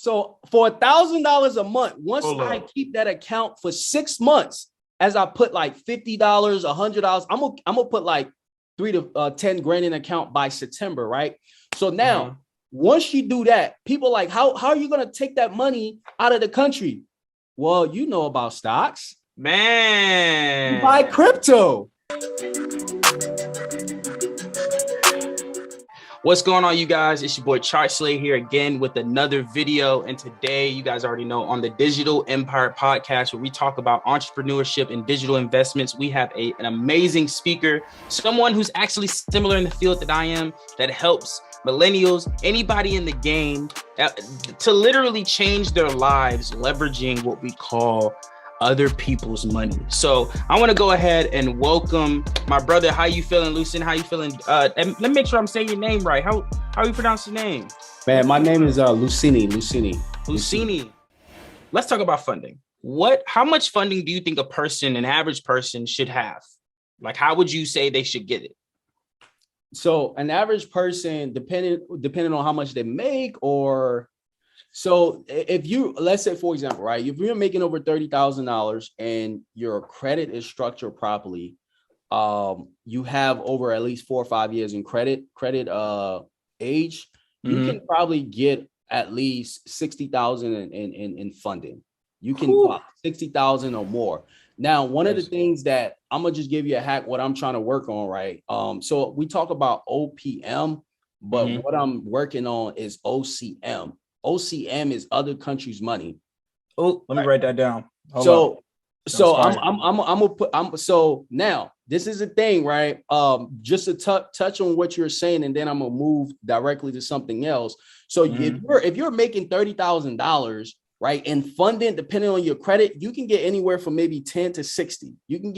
So for $1,000 a month, once Hold I up. keep that account for 6 months, as I put like $50, $100, I'm gonna put like 3 to 10 grand in account by September, right? So now, once you do that, people like, how are you gonna take that money out of the country? Well, you know about stocks, Man. you buy crypto. What's going on, you guys? It's your boy Chart Slay here again with another video. And today, you guys already know, on the Digital Empire Podcast, where we talk about entrepreneurship and digital investments, we have an amazing speaker, someone who's actually similar in the field that I am, that helps millennials, anybody in the game, to literally change their lives, leveraging what we call other people's money. So I want to go ahead and welcome my brother. How you feeling, Lucien? How you feeling? And let me make sure I'm saying your name right. How you pronounce your name? Man, my name is Lucini. Let's talk about funding. How much funding do you think an average person should have? Like, how would you say they should get it? So an average person, depending on how much they make, or so if you, let's say, for example, right, if you're making over $30,000 and your credit is structured properly, you have over at least 4 or 5 years in credit age, you can probably get at least 60,000 in funding. You can 60,000 or more. Now, one of the things that I'm gonna just give you a hack, what I'm trying to work on, right? So we talk about OPM, but what I'm working on is OCM. OCM is other countries' money. Oh, let me write that down. So now this is a thing, right? Just to touch on what you're saying, and then I'm gonna move directly to something else. So if you're making $30,000, right, and funding, depending on your credit, you can get anywhere from maybe 10 to 60. You can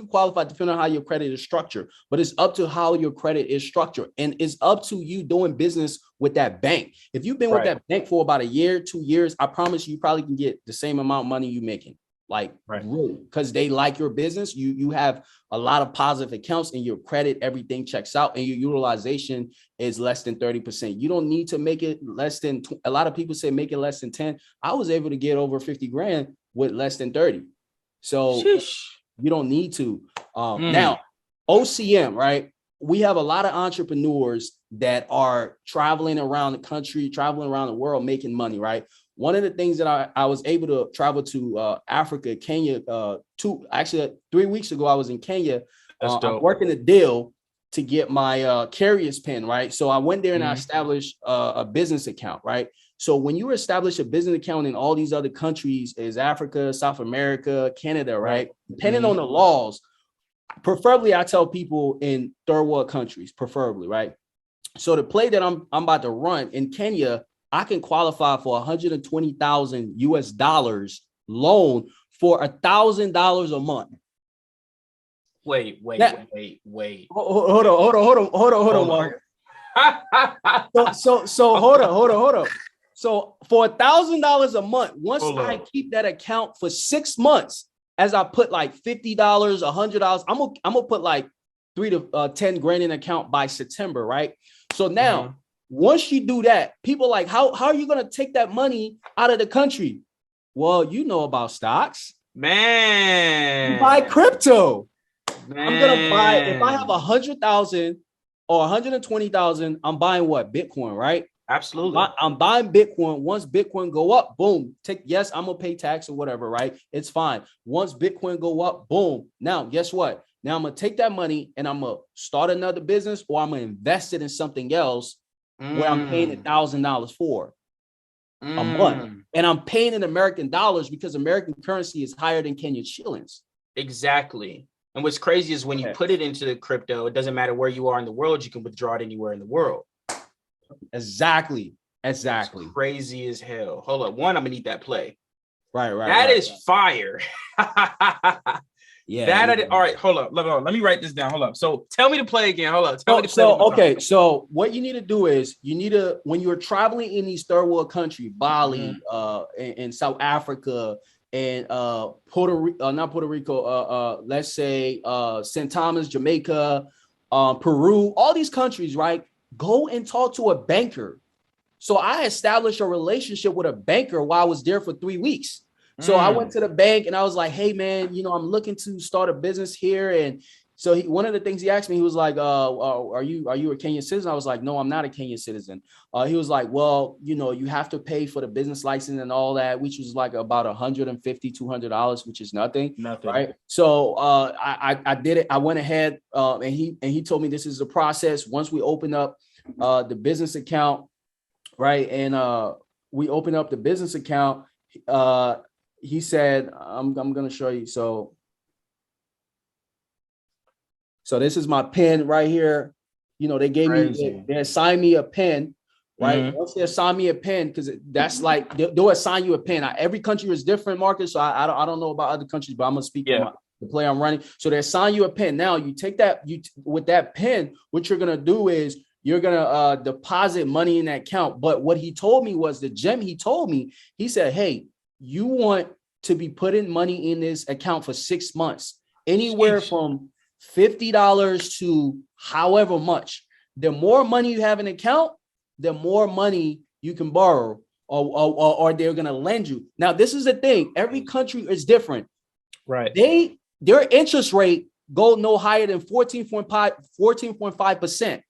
qualify depending on how your credit is structured, but it's up to how your credit is structured, and it's up to you doing business with that bank. If you've been with that bank for about a year, 2 years, I promise you probably can get the same amount of money you're making. Really, because they like your business. You have a lot of positive accounts, and your credit, everything checks out, and your utilization is less than 30%. You don't need to make it less than, a lot of people say make it less than 10. I was able to get over 50 grand with less than 30. So you don't need to. Now, OCM, right? We have a lot of entrepreneurs that are traveling around the country, traveling around the world, making money, right? One of the things that I was able to travel to Africa, Kenya, 3 weeks ago, I was in Kenya. I'm working a deal to get my Curious Pen, right? So I went there and I established a business account, right? So when you establish a business account in all these other countries, is Africa, South America, Canada, right? Depending on the laws, preferably I tell people in third world countries, preferably, right? So the play that I'm about to run in Kenya, I can qualify for $120,000 US loan for $1,000 a month. Wait. Hold on, Mark. So hold on. So for $1,000 a month, once I keep that account for 6 months, as I put like $50, $100, I'm gonna put like 3 to 10 grand in account by September, right? So now, once you do that, people like, how are you gonna take that money out of the country? Well, you know about stocks, man. you buy crypto. Man. I'm gonna buy, if I have 100,000 or 120,000, I'm buying what? Bitcoin, right? Absolutely. I'm buying Bitcoin. Once Bitcoin go up, boom. Yes, I'm gonna pay tax or whatever, right? It's fine. Once Bitcoin go up, boom. Now, guess what? Now I'm gonna take that money and I'm gonna start another business, or I'm gonna invest it in something else where I'm paying $1,000 for a month. And I'm paying in American dollars because American currency is higher than Kenyan shillings. Exactly. And what's crazy is when you put it into the crypto, it doesn't matter where you are in the world, you can withdraw it anywhere in the world. Exactly. It's crazy as hell. Hold up. I'm gonna need that play. Right. That is fire. Yeah. All right, hold up. Let me write this down. Hold up. So tell me to play again. Hold up. So what you need to do is when you're traveling in these third world countries, Bali, and South Africa, and not Puerto Rico, let's say St. Thomas, Jamaica, Peru, all these countries, right? Go and talk to a banker. So I established a relationship with a banker while I was there for 3 weeks. So I went to the bank and I was like, hey, man, I'm looking to start a business here. And so one of the things he asked me, he was like, are you a Kenyan citizen? I was like, no, I'm not a Kenyan citizen. He was like, well, you have to pay for the business license and all that, which was like about $150, $200, which is nothing. Right. So I did it. I went ahead and he told me this is the process. Once we open up the business account, right. And we open up the business account. He said, I'm going to show you. So this is my pen right here. They gave me, they assigned me a pen, right? Once they assign me a pen, because that's like, they'll assign you a pen. Every country is different, Marcus. So I don't know about other countries, but I'm going to speak on the play I'm running. So they assign you a pen. Now you take that, with that pen, what you're going to do is you're going to deposit money in that account. But what he told me was he said, hey, you want to be putting money in this account for 6 months, anywhere from $50 to however much. The more money you have in an account, the more money you can borrow or they're going to lend you. Now, this is the thing. Every country is different. Right. Their interest rate go no higher than 14.5%.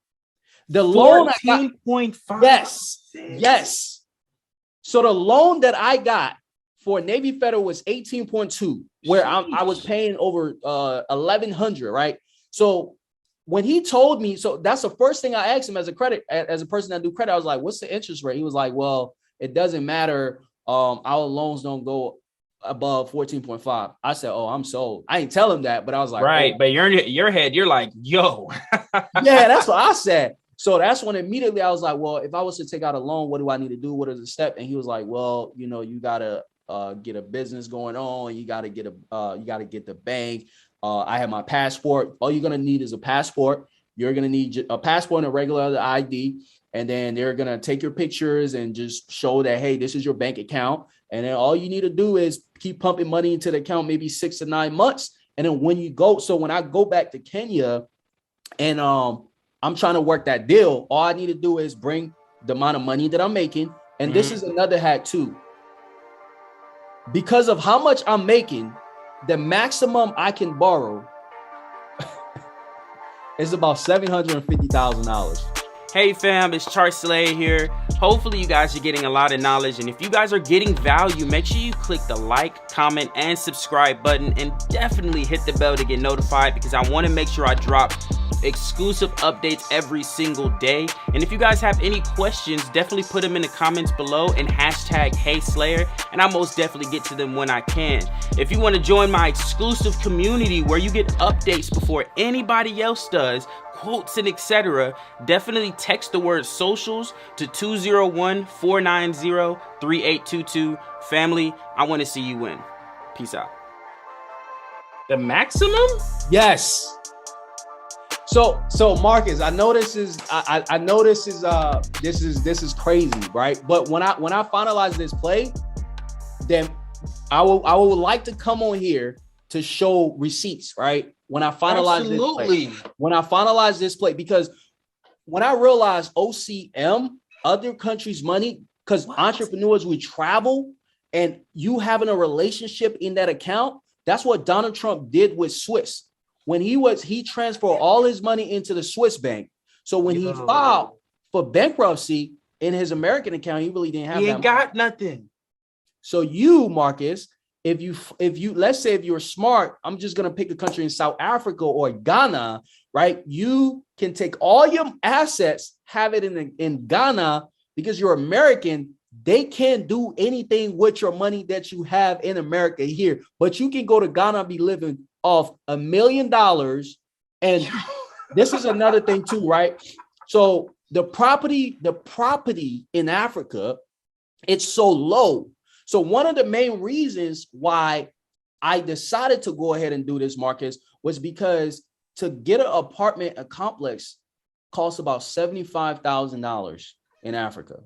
The loan 14.5. Yes. So the loan that I got for Navy Federal was 18.2, where I was paying over $1,100, right? So when he told me, so that's the first thing I asked him as a person that do credit. I was like, what's the interest rate? He was like, well, it doesn't matter. Our loans don't go above 14.5. I said, oh, I'm sold. I ain't tell him that, but I was like, right. Oh. But you're in your head, you're like, yo. Yeah, that's what I said. So that's when immediately I was like, well, if I was to take out a loan, what do I need to do? What is the step? And he was like, well, you got to get a business going on. You got to get the bank. I have my passport. All you're going to need is a passport. You're going to need a passport and a regular ID. And then they're going to take your pictures and just show that, hey, this is your bank account. And then all you need to do is keep pumping money into the account, maybe 6 to 9 months. And then when I go back to Kenya and I'm trying to work that deal, all I need to do is bring the amount of money that I'm making. And this is another hack too. Because of how much I'm making, the maximum I can borrow is about $750,000. Hey fam, it's Chart Slay here. Hopefully you guys are getting a lot of knowledge, and if you guys are getting value, make sure you click the like, comment, and subscribe button, and definitely hit the bell to get notified, because I want to make sure I drop exclusive updates every single day. And if you guys have any questions, definitely put them in the comments below and hashtag HeySlayer, and I most definitely get to them when I can. If you want to join my exclusive community where you get updates before anybody else does, quotes and etc., definitely text the word socials to 201-490-3822. Family, I want to see you win. Peace out. The maximum? Yes. So Marcus, I know this is this is crazy, right? But when I finalize this play, then I would like to come on here to show receipts, right? When I finalize this play, because when I realized OCM, other countries' money, because entrepreneurs, we travel and you having a relationship in that account, that's what Donald Trump did with Swiss. When he transferred all his money into the Swiss bank. So when he filed for bankruptcy in his American account, he really didn't have he ain't got nothing. So you, Marcus, if you let's say if you're smart, I'm just gonna pick a country in South Africa or Ghana, right? You can take all your assets, have it in Ghana, because you're American. They can't do anything with your money that you have in America here, but you can go to Ghana and be living off $1 million. And this is another thing too, right? So the property in Africa, it's so low. So one of the main reasons why I decided to go ahead and do this, Marcus, was because to get an apartment, a complex costs about $75,000 in Africa.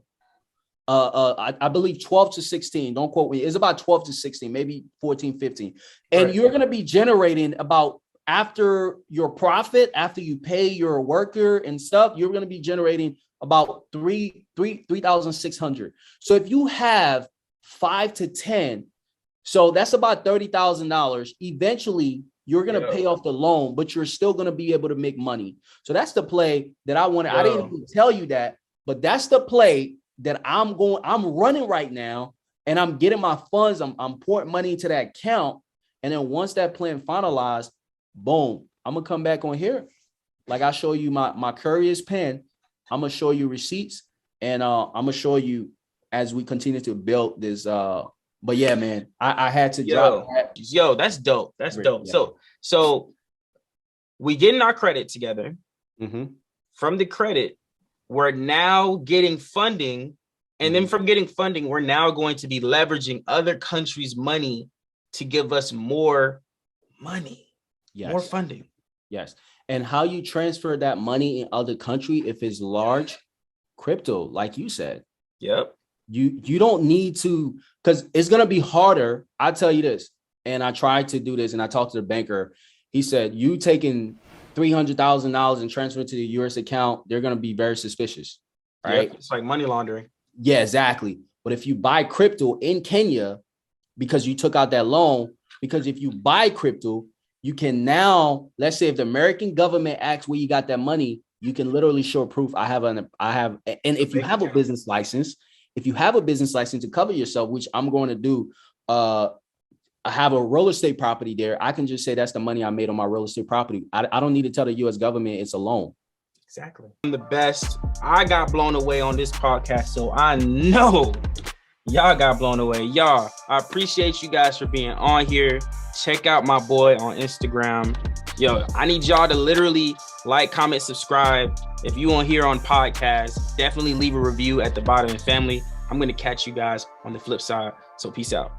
I believe 12 to 16, don't quote me. It's about 12 to 16, maybe 14, 15. And right. You're going to be generating about, after your profit, after you pay your worker and stuff, you're going to be generating about 3,600. So if you have 5 to 10, so that's about $30,000. Eventually, you're going to pay off the loan, but you're still going to be able to make money. So that's the play that I wanted. I didn't even tell you that, but that's the play that I'm running right now, and I'm getting my funds. I'm pouring money into that account. And then once that plan finalized, boom, I'm going to come back on here. Like I show you my Courier's pen. I'm going to show you receipts, and I'm going to show you as we continue to build this. But yeah, man, I had to drop that. Yo, that's dope. That's dope. Yeah. So we getting our credit together. From the credit, we're now getting funding. And then from getting funding, we're now going to be leveraging other countries' money to give us more money, more funding. Yes. And how you transfer that money in other country, if it's large, crypto, like you said. Yep. You don't need to, because it's going to be harder. I tell you this, and I tried to do this, and I talked to the banker. He said, you taking $300,000 and transfer it to the US account, they're going to be very suspicious, right? Yep. It's like money laundering. Yeah, exactly. But if you buy crypto in Kenya, because you took out that loan, because if you buy crypto, you can now, let's say if the American government asks where you got that money, you can literally show proof. And if you have a business license, to cover yourself, which I'm going to do, I have a real estate property there. I can just say that's the money I made on my real estate property. I don't need to tell the US government it's a loan. Exactly. I'm the best. I got blown away on this podcast, so I know y'all got blown away. Y'all, I appreciate you guys for being on here. Check out my boy on Instagram. Yo, I need y'all to literally like, comment, subscribe. If you on here on podcast, definitely leave a review at the bottom. And family, I'm going to catch you guys on the flip side. So peace out.